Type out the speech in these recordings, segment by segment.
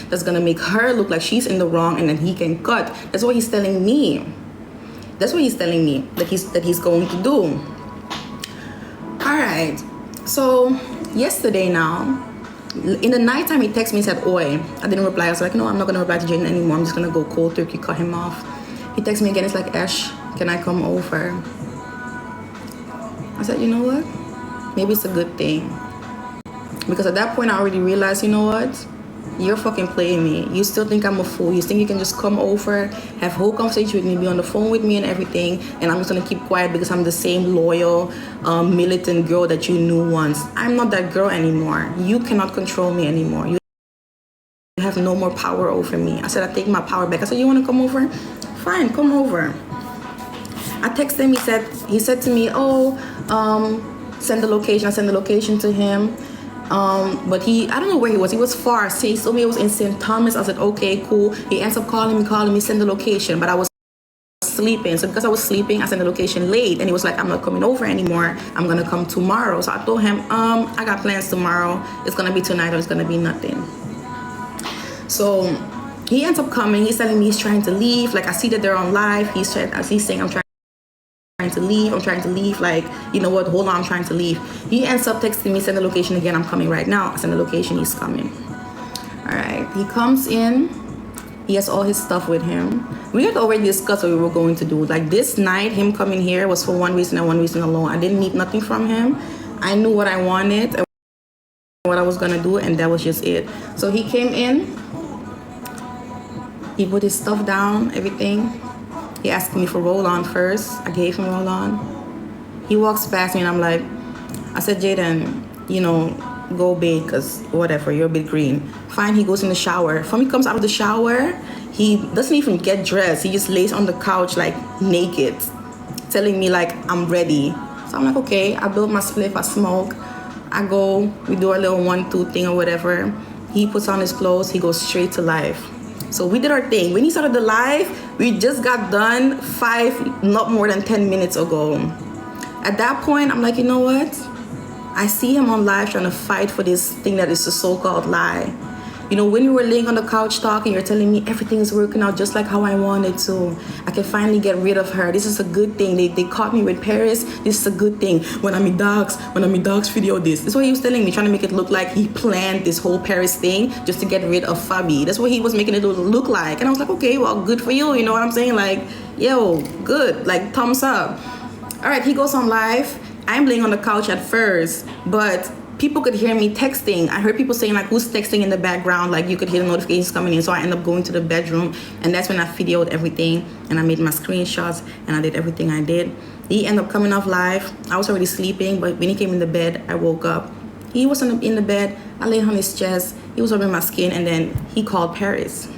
that's gonna make her look like she's in the wrong, and then he can cut. That's what he's telling me. That's what he's telling me that he's going to do. All right. So yesterday now, in the nighttime, he texted me and said, "Oi." I didn't reply. I was like, "No, I'm not gonna reply to Jayden anymore. I'm just gonna go cold turkey, cut him off." He texted me again. It's like, "Ash, can I come over?" I said, "You know what? Maybe it's a good thing." Because at that point, I already realized, you know what? You're fucking playing me. You still think I'm a fool. You think you can just come over, have a whole conversation with me, be on the phone with me and everything, and I'm just gonna keep quiet because I'm the same loyal, militant girl that you knew once. I'm not that girl anymore. You cannot control me anymore. You have no more power over me. I said, I take my power back. I said, you wanna come over? Fine, come over. I texted him. He said to me, send the location. I sent the location to him. But I don't know where he was. He was far. So he told me it was in St. Thomas. I said, okay, cool. He ends up calling me, send the location. But I was sleeping. So because I was sleeping, I sent the location late. And he was like, I'm not coming over anymore. I'm going to come tomorrow. So I told him, I got plans tomorrow. It's going to be tonight or it's going to be nothing. So he ends up coming. He's telling me he's trying to leave. Like, I see that they're on live. He's saying, I'm trying to leave, like, you know what, hold on, I'm trying to leave. He ends up texting me, send the location again, I'm coming right now. I send the location, he's coming. All right, he comes in, he has all his stuff with him. We had already discussed what we were going to do. Like, this night, him coming here was for one reason and one reason alone. I didn't need nothing from him. I knew what I wanted and what I was gonna do, and that was just it. So he came in, he put his stuff down, everything. He asked me for roll-on first. I gave him roll-on. He walks past me and I'm like, I said, Jayden, you know, go bathe because whatever, you're a bit green. Fine, he goes in the shower. When he comes out of the shower, he doesn't even get dressed. He just lays on the couch like naked, telling me like, I'm ready. So I'm like, okay, I build my spliff, I smoke. I go, we do our little 1-2 thing or whatever. He puts on his clothes, he goes straight to live. So we did our thing. When he started the live, we just got done 5, not more than 10 minutes ago. At that point, I'm like, you know what? I see him on live trying to fight for this thing that is a so-called lie. You know, when we were laying on the couch talking, you're telling me everything is working out just like how I wanted to. I can finally get rid of her. This is a good thing. They caught me with Paris. This is a good thing. When I'm in dogs video this. That's what he was telling me, trying to make it look like he planned this whole Paris thing just to get rid of Fabbi. That's what he was making it look like. And I was like, okay, well, good for you. You know what I'm saying? Like, yo, good. Like, thumbs up. All right, he goes on live. I'm laying on the couch at first, but people could hear me texting. I heard people saying like, who's texting in the background? Like, you could hear the notifications coming in. So I ended up going to the bedroom, and that's when I videoed everything and I made my screenshots and I did everything I did. He ended up coming off live. I was already sleeping, but when he came in the bed, I woke up. He was in the bed. I laid on his chest. He was rubbing my skin, and then he called Paris.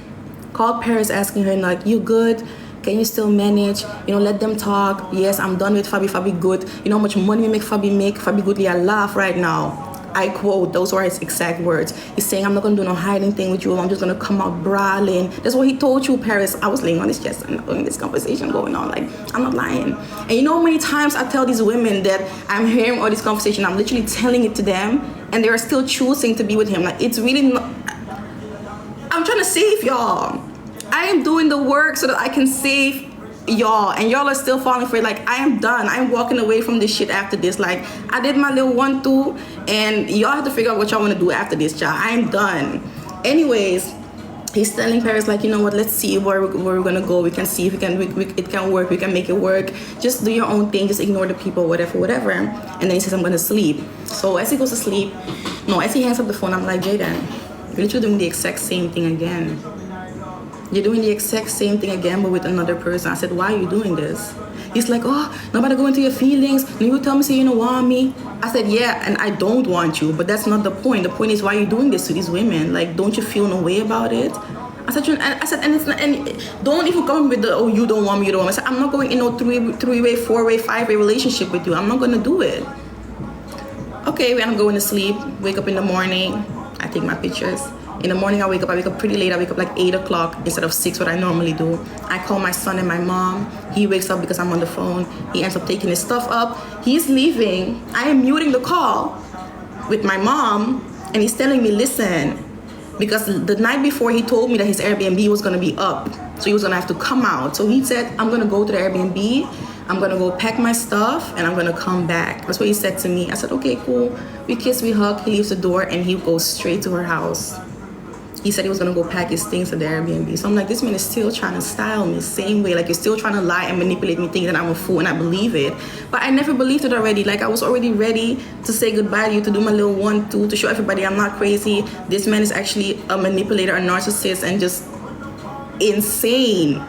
Asking her like, you good? Can you still manage? You know, let them talk. Yes, I'm done with Fabbi. Fabbi good. You know how much money we make Fabbi make? Fabbi goodly, I laugh right now. I quote, those were his exact words. He's saying, I'm not going to do no hiding thing with you. I'm just going to come out brawling. That's what he told you, Paris. I was laying on his chest and having this conversation going on. Like, I'm not lying. And you know how many times I tell these women that I'm hearing all this conversation, I'm literally telling it to them, and they are still choosing to be with him. Like, it's really not... I'm trying to save y'all. I am doing the work so that I can save y'all, and y'all are still falling for it. Like, I am done. I'm walking away from this shit after this. Like, I did my little 1-2, and y'all have to figure out what y'all want to do after this, y'all. I am done. Anyways, he's telling Paris like, you know what, let's see where we're gonna go. We can see if it can work. We can make it work. Just do your own thing. Just ignore the people, whatever. And then he says, I'm gonna sleep. So as he goes to sleep, as he hangs up the phone, I'm like, Jayden, you're literally doing the exact same thing again. You're doing the exact same thing again, but with another person. I said, why are you doing this? He's like, oh, nobody go into your feelings. And you tell me, say you don't want me. I said, yeah, and I don't want you, but that's not the point. The point is, why are you doing this to these women? Like, don't you feel no way about it? I said, and it's not, and don't even come with the, oh, you don't want me, you don't want me. I said, I'm not going in no three-way, four-way, five-way relationship with you. I'm not going to do it. Okay, I'm going to sleep, wake up in the morning. I take my pictures. In the morning, I wake up pretty late. I wake up like 8 o'clock instead of 6, what I normally do. I call my son and my mom. He wakes up because I'm on the phone. He ends up taking his stuff up. He's leaving. I am muting the call with my mom, and he's telling me, listen, because the night before he told me that his Airbnb was going to be up, so he was going to have to come out. So he said, I'm going to go to the Airbnb, I'm going to go pack my stuff, and I'm going to come back. That's what he said to me. I said, okay, cool. We kiss, we hug. He leaves the door and he goes straight to her house. He said he was going to go pack his things at the Airbnb. So I'm like, this man is still trying to style me same way. Like, you're still trying to lie and manipulate me, thinking that I'm a fool, and I believe it. But I never believed it already. Like, I was already ready to say goodbye to you, to do my little 1-2, to show everybody I'm not crazy. This man is actually a manipulator, a narcissist, and just insane.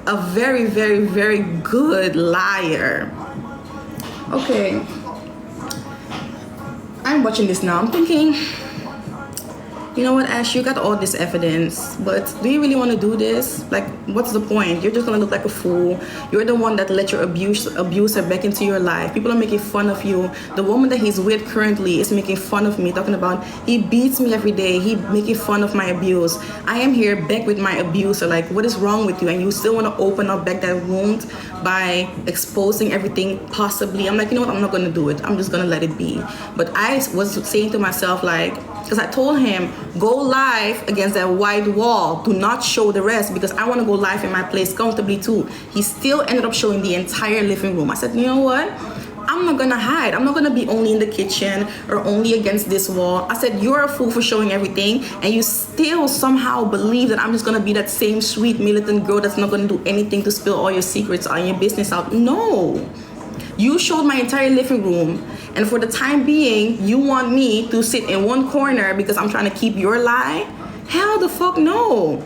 A very, very, very good liar. Okay. I'm watching this now. I'm thinking, you know what, Ash, you got all this evidence, but do you really want to do this? Like, what's the point? You're just going to look like a fool. You're the one that let your abuser back into your life. People are making fun of you. The woman that he's with currently is making fun of me, talking about he beats me every day. He making fun of my abuse. I am here back with my abuser. Like, what is wrong with you? And you still want to open up back that wound by exposing everything possibly. I'm like, you know what? I'm not going to do it. I'm just going to let it be. But I was saying to myself, like, because I told him, go live against that white wall. Do not show the rest, because I want to go live in my place comfortably too. He still ended up showing the entire living room. I said, you know what? I'm not going to hide. I'm not going to be only in the kitchen or only against this wall. I said, you're a fool for showing everything, and you still somehow believe that I'm just going to be that same sweet militant girl that's not going to do anything to spill all your secrets on your business out. No. You showed my entire living room, and for the time being, you want me to sit in one corner because I'm trying to keep your lie? Hell the fuck no.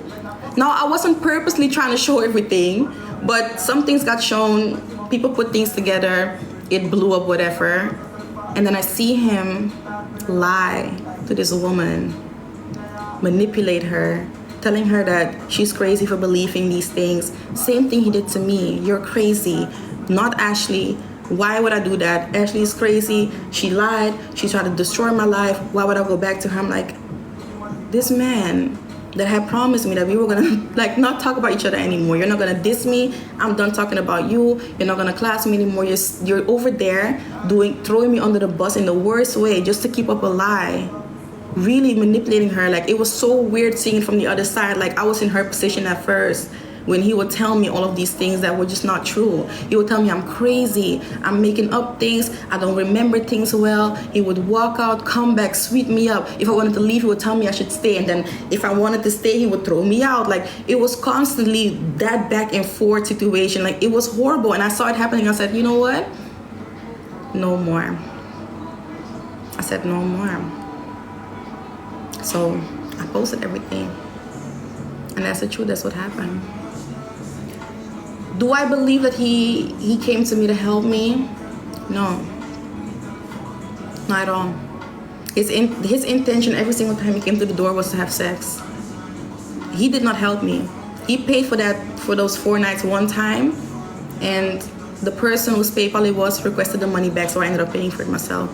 Now, I wasn't purposely trying to show everything, but some things got shown. People put things together. It blew up, whatever. And then I see him lie to this woman, manipulate her, telling her that she's crazy for believing these things. Same thing he did to me. You're crazy. Not Ashley. Why would I do that? Ashley is crazy. She lied. She tried to destroy my life. Why would I go back to her? I'm like, this man that had promised me that we were gonna like not talk about each other anymore. You're not gonna diss me. I'm done talking about you. You're not gonna class me anymore. You're over there throwing me under the bus in the worst way just to keep up a lie. Really manipulating her. Like, it was so weird seeing it from the other side. Like, I was in her position at first, when he would tell me all of these things that were just not true. He would tell me I'm crazy, I'm making up things, I don't remember things well. He would walk out, come back, sweep me up. If I wanted to leave, he would tell me I should stay. And then if I wanted to stay, he would throw me out. Like, it was constantly that back and forth situation. Like, it was horrible. And I saw it happening. I said, you know what? No more. I said, no more. So I posted everything. And that's the truth. That's what happened. Do I believe that he came to me to help me? No. Not at all. His intention every single time he came to the door was to have sex. He did not help me. He paid for those 4 nights one time, and the person whose PayPal it was requested the money back, so I ended up paying for it myself.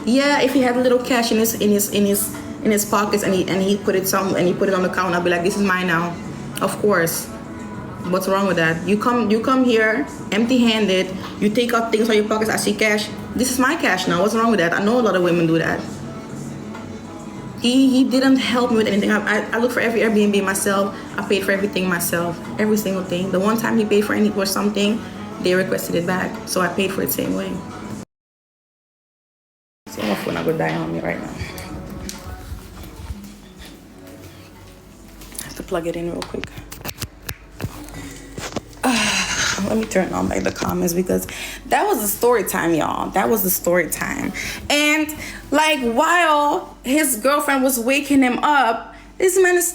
Yeah, if he had a little cash in his pockets and he put it on the counter, I'd be like, this is mine now. Of course. What's wrong with that? You come here empty-handed, you take out things from your pockets, I see cash. This is my cash now. What's wrong with that? I know a lot of women do that. He didn't help me with anything. I looked for every Airbnb myself. I paid for everything myself. Every single thing. The one time he paid for something, they requested it back. So I paid for it the same way. So my phone not gonna die on me right now. I have to plug it in real quick. Let me turn on the comments, because that was the story time, y'all. That was the story time. And like, while his girlfriend was waking him up, this man is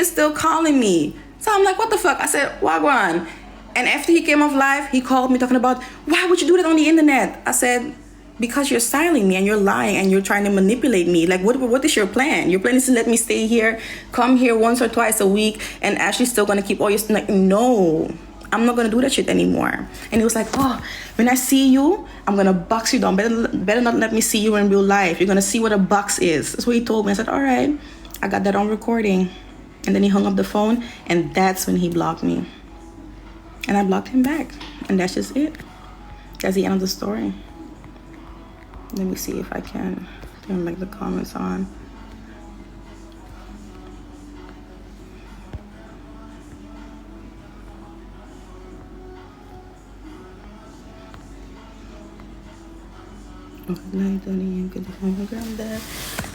still calling me. So I'm like, what the fuck? I said, wagwan. And after he came off live, he called me talking about, why would you do that on the internet? I said, because you're styling me and you're lying and you're trying to manipulate me. Like, what is your plan? Your plan is to let me stay here, come here once or twice a week, and Ashley's still gonna keep all your, like, no. I'm not gonna do that shit anymore. And he was like, oh, when I see you, I'm gonna box you down. Better not let me see you in real life. You're gonna see what a box is. That's what he told me. I said, all right, I got that on recording. And then he hung up the phone, and that's when he blocked me. And I blocked him back. And that's just it. That's the end of the story. Let me see if I can turn the comments on.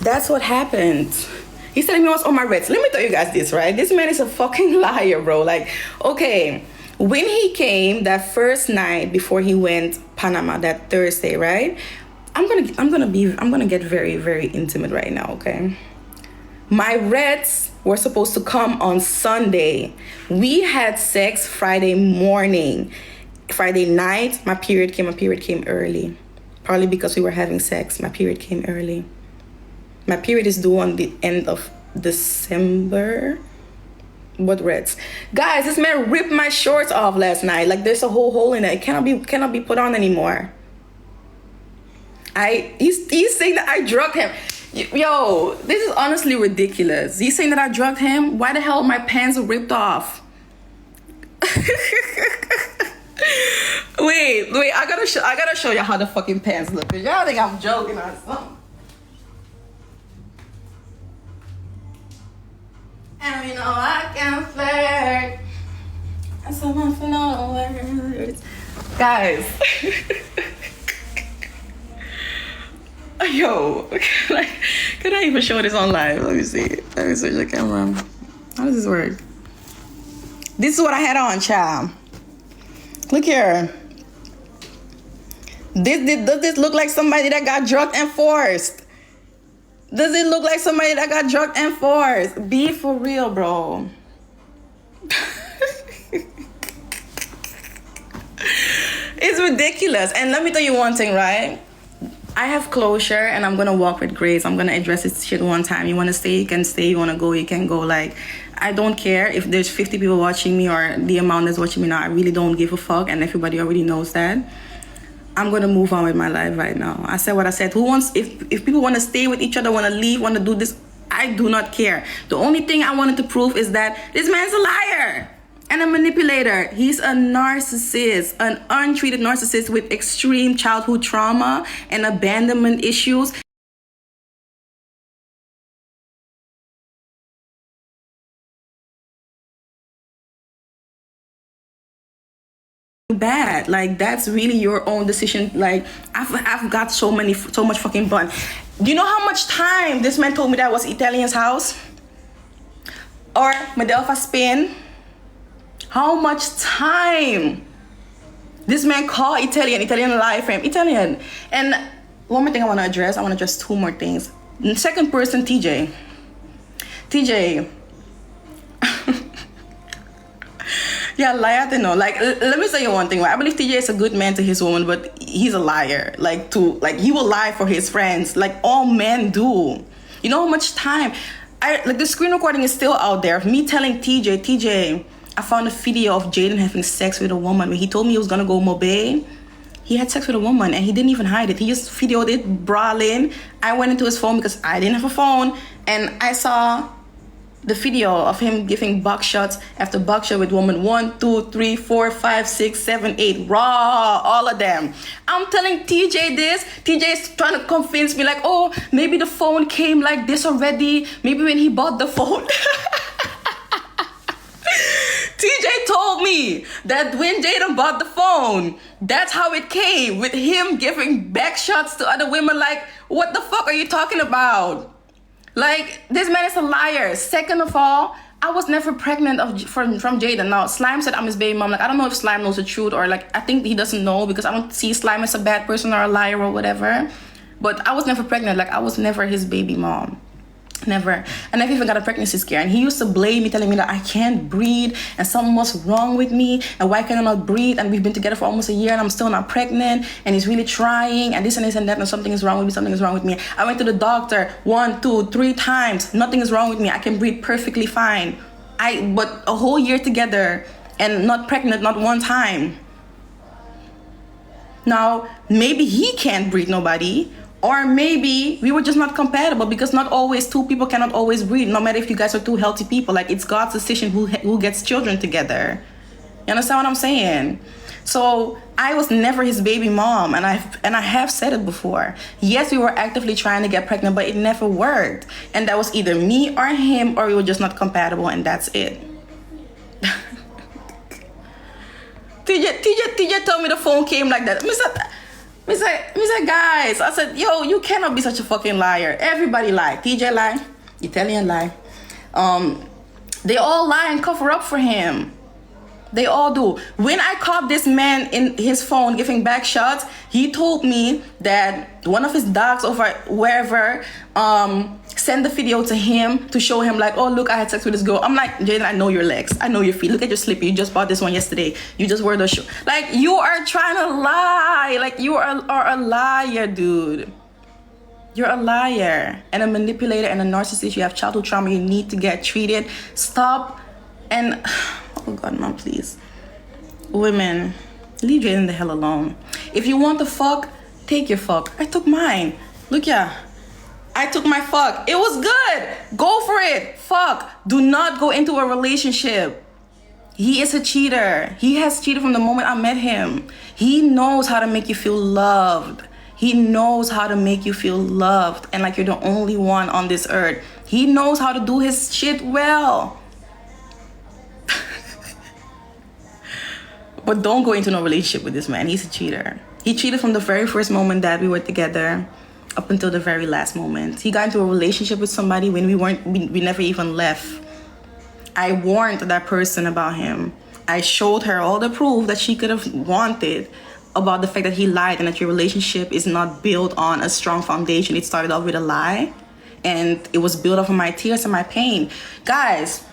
That's what happened. He's telling me what's on my reds. Let me tell you guys this, right? This man is a fucking liar, bro. Like, okay, when he came that first night before he went Panama that Thursday, right? I'm gonna get very, very intimate right now, okay? My reds were supposed to come on Sunday. We had sex Friday morning. Friday night, my period came early. Probably because we were having sex, my period came early. My period is due on the end of December. What reds? Guys, this man ripped my shorts off last night. Like, there's a whole hole in it. It cannot be put on anymore. He's saying that I drugged him. Yo, this is honestly ridiculous. He's saying that I drugged him. Why the hell my pants ripped off? Wait, I gotta show you how the fucking pants look. Y'all think I'm joking or something. And you know I can flirt. And someone for no words. Guys. Yo, can I even show this on live? Let me see. Let me switch the camera. How does this work? This is what I had on, child. Look here. Does this look like somebody that got drugged and forced? Does it look like somebody that got drugged and forced? Be for real, bro. It's ridiculous. And let me tell you one thing, right? I have closure and I'm gonna walk with grace. I'm gonna address this shit one time. You wanna stay, you can stay. You wanna go, you can go. Like, I don't care if there's 50 people watching me or the amount that's watching me now. I really don't give a fuck, and everybody already knows that. I'm gonna move on with my life right now. I said what I said. If people wanna stay with each other, wanna leave, wanna do this, I do not care. The only thing I wanted to prove is that this man's a liar and a manipulator. He's a narcissist, an untreated narcissist with extreme childhood trauma and abandonment issues. Bad. Like, that's really your own decision. Like, I've got so much fucking fun. Do you know how much time this man told me that was Italian's house? Or Madelfa, Spain? How much time this man called Italian life frame, Italian. And one more thing I want to address two more things. The second person, TJ. Yeah, liar, you know. Like, let me say you one thing. I believe TJ is a good man to his woman, but he's a liar. Like, he will lie for his friends. Like, all men do. You know how much time? The screen recording is still out there of me telling TJ, I found a video of Jayden having sex with a woman. When he told me he was gonna go Mobay, he had sex with a woman and he didn't even hide it. He just videoed it, brawling. I went into his phone because I didn't have a phone, and I saw the video of him giving buckshots after buckshot with woman 1, 2, 3, 4, 5, 6, 7, 8, raw, all of them. I'm telling TJ this. TJ is trying to convince me, like, oh, maybe the phone came like this already. Maybe when he bought the phone. TJ told me that when Jayden bought the phone, that's how it came, with him giving back shots to other women. Like, what the fuck are you talking about? Like, this man is a liar. Second of all, I was never pregnant from Jayden. Now, Slime said I'm his baby mom. Like, I don't know if Slime knows the truth, or like, I think he doesn't know, because I don't see Slime as a bad person or a liar or whatever. But I was never pregnant. Like, I was never his baby mom. Never. And I've even got a pregnancy scare, and he used to blame me, telling me that I can't breathe and something was wrong with me, and why can I not breathe, and we've been together for almost a year and I'm still not pregnant, and he's really trying, and this and this and that, and something is wrong with me. I went to the doctor 1, 2, 3 times. Nothing is wrong with me. I can breathe perfectly fine. But a whole year together and not pregnant, not one time. Now, maybe he can't breathe nobody, or maybe we were just not compatible, because not always, two people cannot always breed, no matter if you guys are two healthy people. Like, it's God's decision who gets children together. You understand what I'm saying? So I was never his baby mom, and I have said it before. Yes, we were actively trying to get pregnant, but it never worked. And that was either me or him, or we were just not compatible, and that's it. TJ told me the phone came like that. Me say, guys, I said, yo, you cannot be such a fucking liar. Everybody lie. TJ lie. Italian lie. They all lie and cover up for him. They all do. When I caught this man in his phone giving back shots, he told me that one of his dogs over wherever sent the video to him to show him like, oh, look, I had sex with this girl. I'm like, Jayden, I know your legs. I know your feet. Look at your slipper. You just bought this one yesterday. You just wore the shoe. Like, you are trying to lie. Like, you are a liar, dude. You're a liar and a manipulator and a narcissist. You have childhood trauma. You need to get treated. Stop. And oh God, mom, please. Women, leave Jayden the hell alone. If you want the fuck, take your fuck. I took mine. Look, yeah. I took my fuck. It was good. Go for it. Fuck. Do not go into a relationship. He is a cheater. He has cheated from the moment I met him. He knows how to make you feel loved. He knows how to make you feel loved and like you're the only one on this earth. He knows how to do his shit well. But don't go into no relationship with this man. He's a cheater. He cheated from the very first moment that we were together up until the very last moment. He got into a relationship with somebody when we never even left. I warned that person about him. I showed her all the proof that she could have wanted about the fact that he lied and that your relationship is not built on a strong foundation. It started off with a lie and it was built off of my tears and my pain. Guys,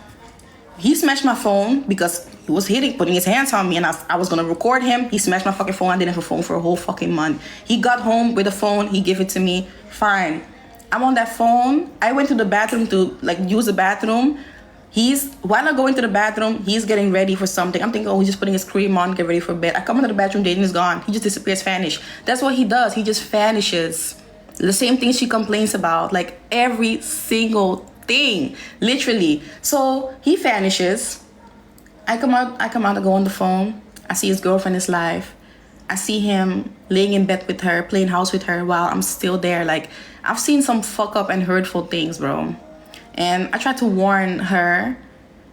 he smashed my phone because he was putting his hands on me and I was gonna record him. He smashed my fucking phone. I didn't have a phone for a whole fucking month. He got home with a phone. He gave it to me. Fine. I'm on that phone. I went to the bathroom to like use the bathroom. While I go into the bathroom, he's getting ready for something. I'm thinking, oh, he's just putting his cream on, get ready for bed. I come into the bathroom, Jayden is gone. He just disappears, vanish. That's what he does. He just vanishes. The same thing she complains about, like every single thing, literally. So he vanishes. I come out, I go on the phone. I see his girlfriend is live. I see him laying in bed with her, playing house with her while I'm still there. Like, I've seen some fuck up and hurtful things, bro. And I tried to warn her,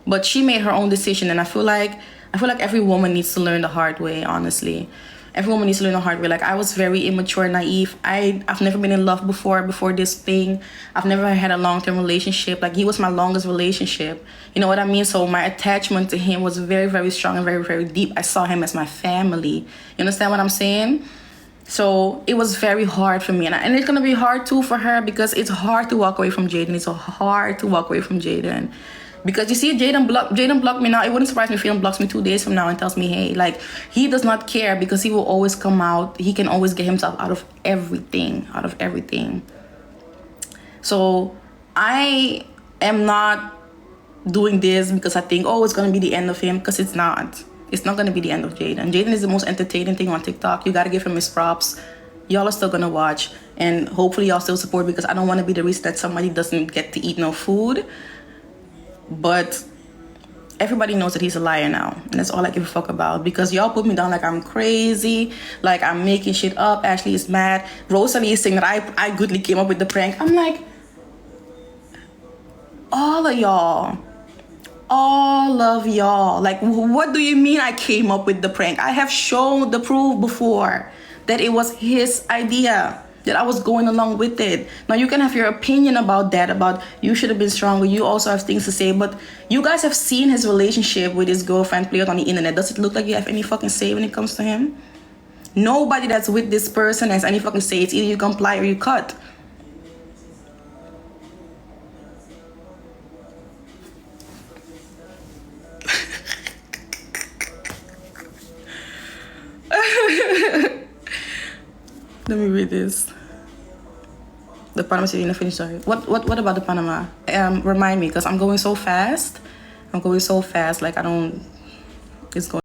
but she made her own decision. And I feel like every woman needs to learn the hard way, honestly. Every woman needs to learn the hard way. Like, I was very immature, naive. I've never been in love before this thing. I've never had a long-term relationship. Like, he was my longest relationship. You know what I mean? So my attachment to him was very, very strong and very, very deep. I saw him as my family. You understand what I'm saying? So it was very hard for me. And it's going to be hard too for her because it's hard to walk away from Jayden. It's so hard to walk away from Jayden. Because you see, Jayden blocked me now. It wouldn't surprise me if he unblocks me 2 days from now and tells me, hey, like, he does not care because he will always come out. He can always get himself out of everything. So I am not doing this because I think, oh, it's going to be the end of him, because it's not. It's not going to be the end of Jayden. Jayden is the most entertaining thing on TikTok. You got to give him his props. Y'all are still going to watch. And hopefully y'all still support, because I don't want to be the reason that somebody doesn't get to eat no food. But everybody knows that he's a liar now. And that's all I give a fuck about. Because y'all put me down like I'm crazy. Like I'm making shit up. Ashley is mad. Rosalie is saying that I goodly came up with the prank. I'm like, all of y'all. Like, what do you mean I came up with the prank? I have shown the proof before that it was his idea, that I was going along with it. Now you can have your opinion about that, about you should have been stronger. You also have things to say, but you guys have seen his relationship with his girlfriend play out on the internet. Does it look like you have any fucking say when it comes to him? Nobody that's with this person has any fucking say. It's either you comply or you cut. Let me read this. The Panama City finish. Sorry. What about the Panama? Remind me, because I'm going so fast. Like, I don't. It's going.